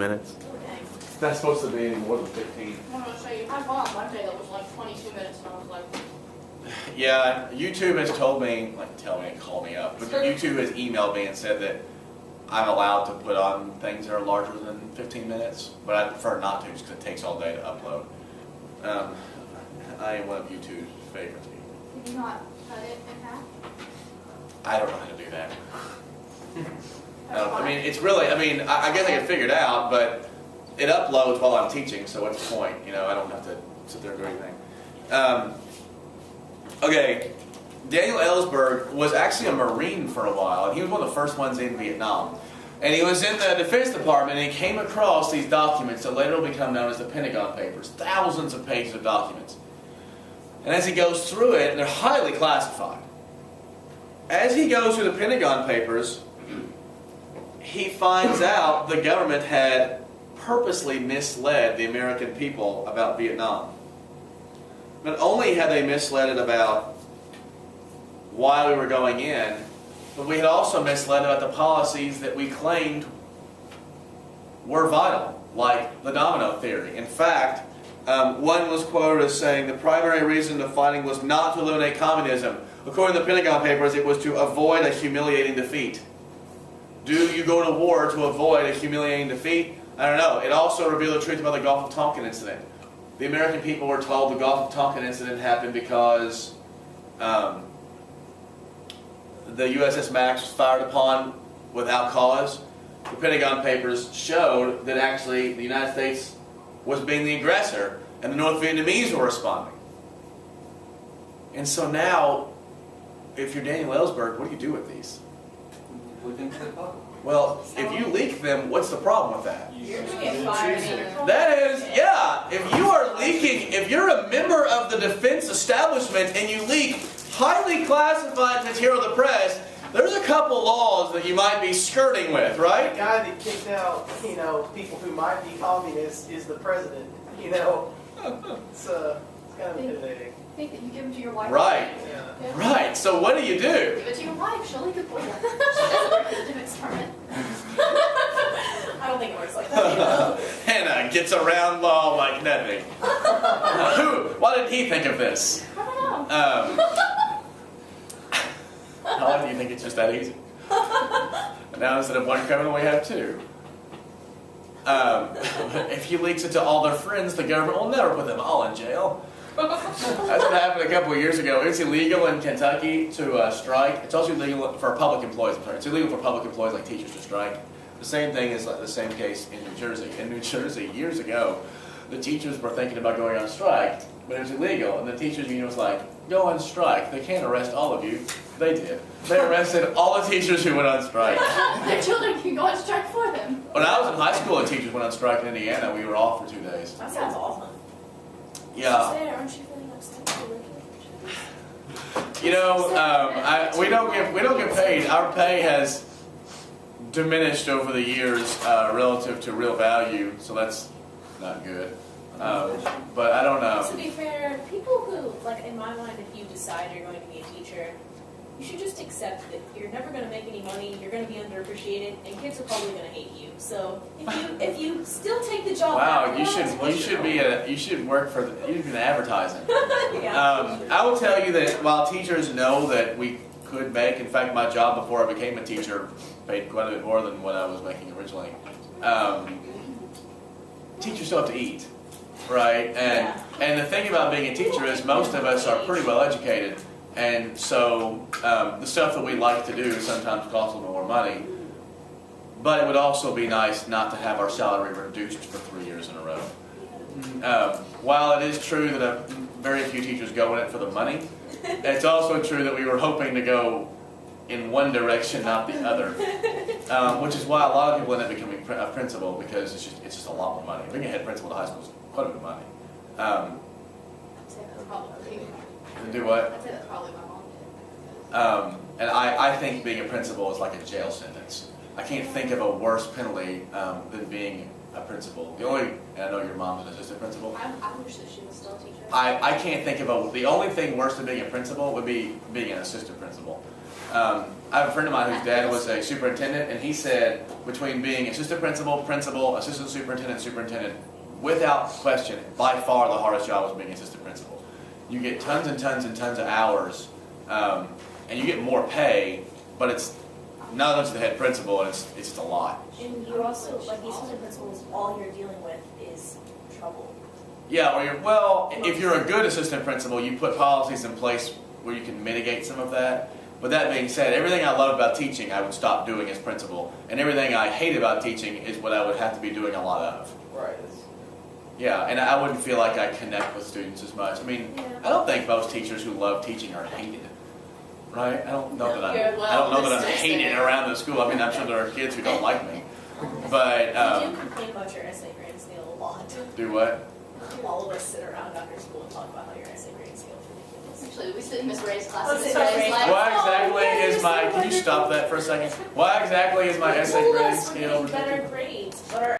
minutes. Oh, dang. It's not supposed to be any more than 15. I'm going to say, I had one on Monday that was like 22 minutes, and I was like, Yeah, YouTube has told me, call me up, but YouTube has emailed me and said that I'm allowed to put on things that are larger than 15 minutes, but I prefer not to just because it takes all day to upload. I am one of YouTube's favorites. did you not cut it in half? I don't know how to do that. I mean, it's really, I guess I can figure it out, but it uploads while I'm teaching, so what's the point? You know, I don't have to sit there and do anything. Okay, Daniel Ellsberg was actually a Marine for a while, and he was one of the first ones in Vietnam. And he was in the Defense Department, and he came across these documents that later will become known as the Pentagon Papers. Thousands of pages of documents. And as he goes through it, they're highly classified. As he goes through the Pentagon Papers, he finds out the government had purposely misled the American people about Vietnam. Not only had they misled it about why we were going in, but we had also misled about the policies that we claimed were vital, like the domino theory. In fact, one was quoted as saying the primary reason of fighting was not to eliminate communism. According to the Pentagon Papers, it was to avoid a humiliating defeat. Do you go to war to avoid a humiliating defeat? I don't know. It also revealed the truth about the Gulf of Tonkin incident. The American people were told the Gulf of Tonkin incident happened because the USS Max was fired upon without cause. The Pentagon Papers showed that actually the United States was being the aggressor and the North Vietnamese were responding. And so now, if you're Daniel Ellsberg, what do you do with these? Well, if you leak them, what's the problem with that? You're going to get fired. That is, yeah, if you are leaking, if you're a member of the defense establishment and you leak highly classified material to the press, there's a couple laws that you might be skirting with, right? The guy that kicked out, people who might be communists is the president, It's kind of intimidating. I think that you give them to your wife. Right. Yeah. Right, so what do? Give it to your wife, she'll leak it for you. She doesn't work for the Defense Department. I don't think it works like that. Hannah gets around law like nothing. Why didn't he think of this? I don't know. How do you think it's just that easy? Now instead of one criminal, we have two. If he leaks it to all their friends, the government will never put them all in jail. That's what happened a couple of years ago. It's illegal in Kentucky to strike. It's also illegal for public employees. I'm sorry. It's illegal for public employees like teachers to strike. The same thing is like the same case in New Jersey. In New Jersey, years ago, the teachers were thinking about going on strike, but it was illegal. And the teachers union was like, "Go on strike. They can't arrest all of you." They did. They arrested all the teachers who went on strike. Their children can go on strike for them. When I was in high school and teachers went on strike in Indiana, we were off for 2 days. That sounds awesome. Yeah. Aren't you feeling upset? You know, we don't get paid. Our pay has diminished over the years relative to real value, so that's not good. But I don't know. To be fair, people who, like in my mind, if you decide you're going to be a teacher, you should just accept that you're never going to make any money, you're going to be underappreciated, and kids are probably going to hate you. So if you still take the job, Wow, you should work for you should be in advertising. Yeah. I will tell you that while teachers know that we could make, in fact, my job before I became a teacher paid quite a bit more than what I was making originally. Teachers still have to eat, right? And the thing about being a teacher is most of us are pretty well educated. And so the stuff that we like to do sometimes costs a little more money. But it would also be nice not to have our salary reduced for 3 years in a row. While it is true that very few teachers go in it for the money, it's also true that we were hoping to go in one direction, not the other. Which is why a lot of people end up becoming a principal, because it's just a lot more money. Being a head principal at high school is quite a bit of money. I'd say that's probably Do what? I'd say that's probably my mom did. And I think being a principal is like a jail sentence. I can't think of a worse penalty than being a principal. And I know your mom's an assistant principal. I wish that she was still a teacher. I can't think of the only thing worse than being a principal would be being an assistant principal. I have a friend of mine whose dad was a superintendent, and he said between being assistant principal, principal, assistant superintendent, superintendent, without question, by far the hardest job was being assistant principal. You get tons and tons and tons of hours, and you get more pay, but it's not as much as the head principal, and it's just a lot. And you also, like, the assistant principals, all you're dealing with is trouble. Yeah, if you're a good assistant principal, you put policies in place where you can mitigate some of that. But that being said, everything I love about teaching, I would stop doing as principal, and everything I hate about teaching is what I would have to be doing a lot of. Right. Yeah, and I wouldn't feel like I connect with students as much. I mean, Yeah. I don't think most teachers who love teaching are hated, right? I don't know that Yeah, I'm hated around the school. I mean, I'm sure there are kids who don't like me, but We do complain about your essay grade scale a lot. do what? All of us sit around after school and talk about how your essay grade scale is ridiculous. Actually, we sit in Miss Ray's class. Oh, and sit Miss in Ray's Ray's like, Why exactly yeah, is you're my? so Can you stop that for a second? Why exactly is my They essay told grade us we're scale getting better ridiculous? grades, but our